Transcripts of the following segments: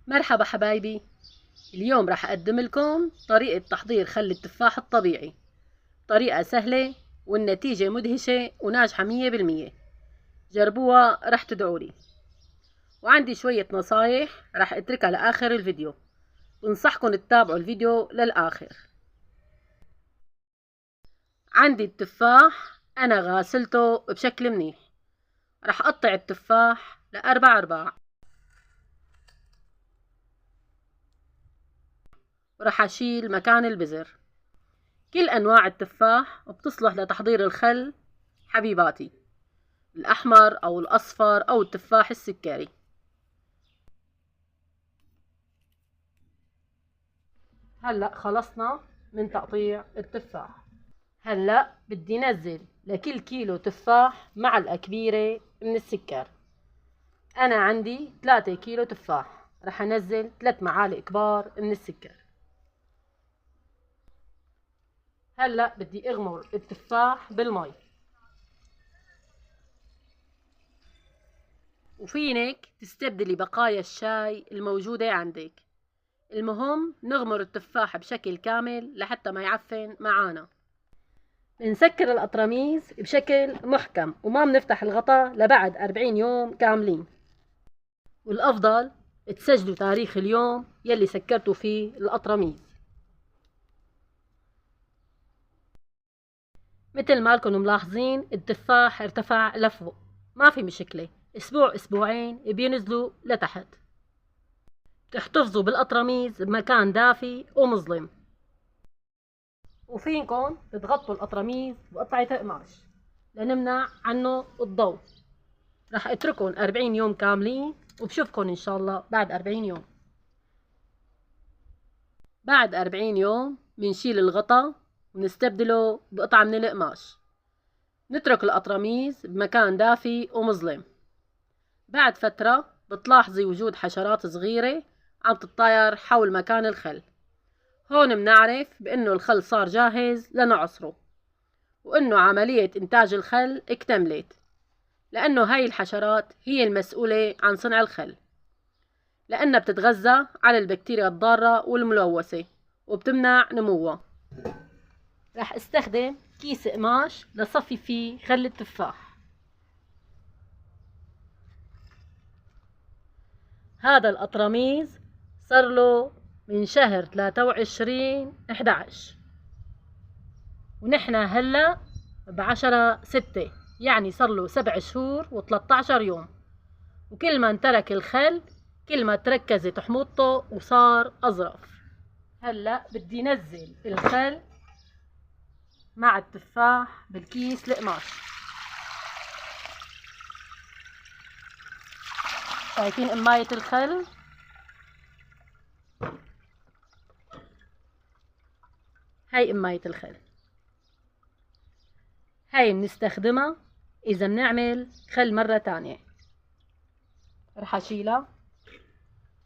مرحبا حبايبي. اليوم راح أقدم لكم طريقة تحضير خل التفاح الطبيعي. طريقة سهلة والنتيجة مدهشة وناجحة 100%. جربوها راح تدعولي. وعندي شوية نصايح راح اتركها لآخر الفيديو، بنصحكم تتابعوا الفيديو للآخر. عندي التفاح أنا غاسلته بشكل منيح. راح أقطع التفاح لأربع أرباع، وراح أشيل مكان البذر. كل أنواع التفاح بتصلح لتحضير الخل حبيباتي، الأحمر أو الأصفر أو التفاح السكري. هلأ خلصنا من تقطيع التفاح. هلأ بدي نزل لكل كيلو تفاح معلقة كبيرة من السكر. أنا عندي 3 كيلو تفاح، رح أنزل 3 معالق كبار من السكر. هلأ بدي أغمر التفاح بالمي، وفينك تستبدلي بقايا الشاي الموجودة عندك. المهم نغمر التفاح بشكل كامل لحتى ما يعفن معانا. بنسكر القطرميز بشكل محكم وما بنفتح الغطا لبعد 40 يوم كاملين. والأفضل تسجلوا تاريخ اليوم يلي سكرتوا فيه القطرميز. مثل ما لكم ملاحظين التفاح ارتفع لفوق، ما في مشكلة، اسبوع اسبوعين بينزلوا لتحت. تحتفظوا بالقطرميز بمكان دافي ومظلم، وفينكم تتغطوا القطرميز بقطعة قماش لنمنع عنه الضوء. راح اتركهم 40 يوم كاملين وبشوفكم ان شاء الله بعد 40 يوم. بعد 40 يوم بنشيل الغطا ونستبدله بقطعة من القماش. نترك القطرميز بمكان دافي ومظلم. بعد فترة بتلاحظي وجود حشرات صغيرة عم تتطاير حول مكان الخل. هون بنعرف بأنه الخل صار جاهز لنعصره، وأنه عملية إنتاج الخل اكتملت، لأنه هاي الحشرات هي المسؤولة عن صنع الخل، لأنها بتتغذى على البكتيريا الضارة والملوثة وبتمنع نموها. راح استخدم كيس قماش لصفي فيه خل التفاح. هذا القطرميز صار له من شهر 23/11، ونحن هلا ب10/6، يعني صار له 7 شهور و13 يوم. وكل ما ترك الخل كل ما تركزت حموضته وصار أظرف. هلا بدي نزل الخل مع التفاح بالكيس القماش. شايفين قماية الخل؟ هاي قماية الخل، هاي بنستخدمها إذا بنعمل خل مرة تانية. رح أشيلها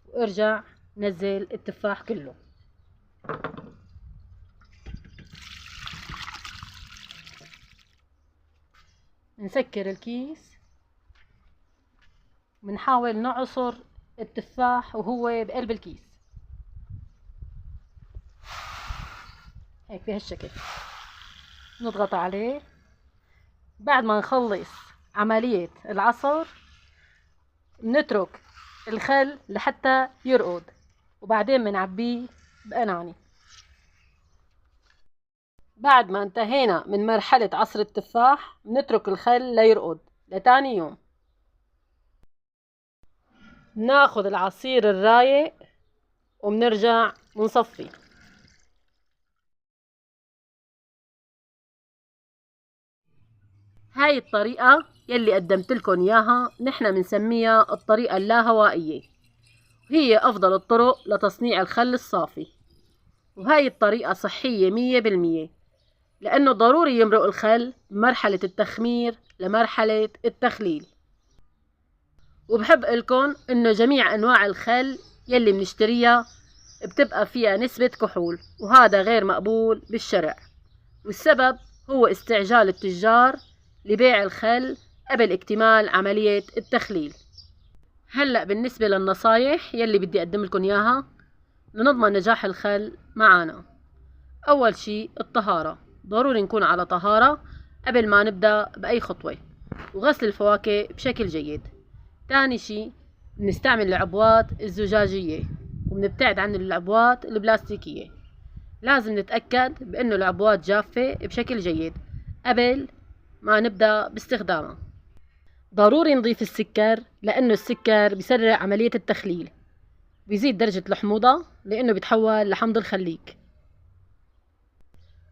وارجع نزل التفاح كله. نسكر الكيس، بنحاول نعصر التفاح وهو بقلب الكيس هيك بهالشكل. نضغط عليه. بعد ما نخلص عملية العصر بنترك الخل لحتى يرقد، وبعدين بنعبيه بقناني. بعد ما انتهينا من مرحلة عصر التفاح بنترك الخل ليرقد لتاني يوم. ناخذ العصير الرايق وبنرجع بنصفي. هاي الطريقة يلي قدمت لكم اياها نحن بنسميها الطريقة اللاهوائية، وهي افضل الطرق لتصنيع الخل الصافي. وهاي الطريقة صحية 100%، لانه ضروري يمرق الخل من مرحلة التخمير لمرحلة التخليل. وبحب لكم انه جميع انواع الخل يلي بنشتريها بتبقى فيها نسبة كحول، وهذا غير مقبول بالشرع. والسبب هو استعجال التجار لبيع الخل قبل اكتمال عملية التخليل. هلأ بالنسبة للنصايح يلي بدي أقدم لكم إياها لنضمن نجاح الخل معانا. أول شي الطهارة، ضروري نكون على طهارة قبل ما نبدأ بأي خطوة، وغسل الفواكه بشكل جيد. تاني شي بنستعمل العبوات الزجاجية وبنبتعد عن العبوات البلاستيكية. لازم نتأكد بأنه العبوات جافة بشكل جيد قبل ما نبدأ باستخدامها. ضروري نضيف السكر لأنه السكر بيسرع عملية التخليل، بيزيد درجة الحموضة لأنه بيتحول لحمض الخليك.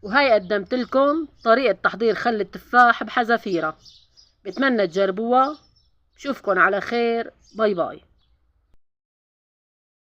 وهاي قدمت لكم طريقة تحضير خل التفاح بحذافيره، بتمنى تجربوها. بشوفكن على خير، باي باي.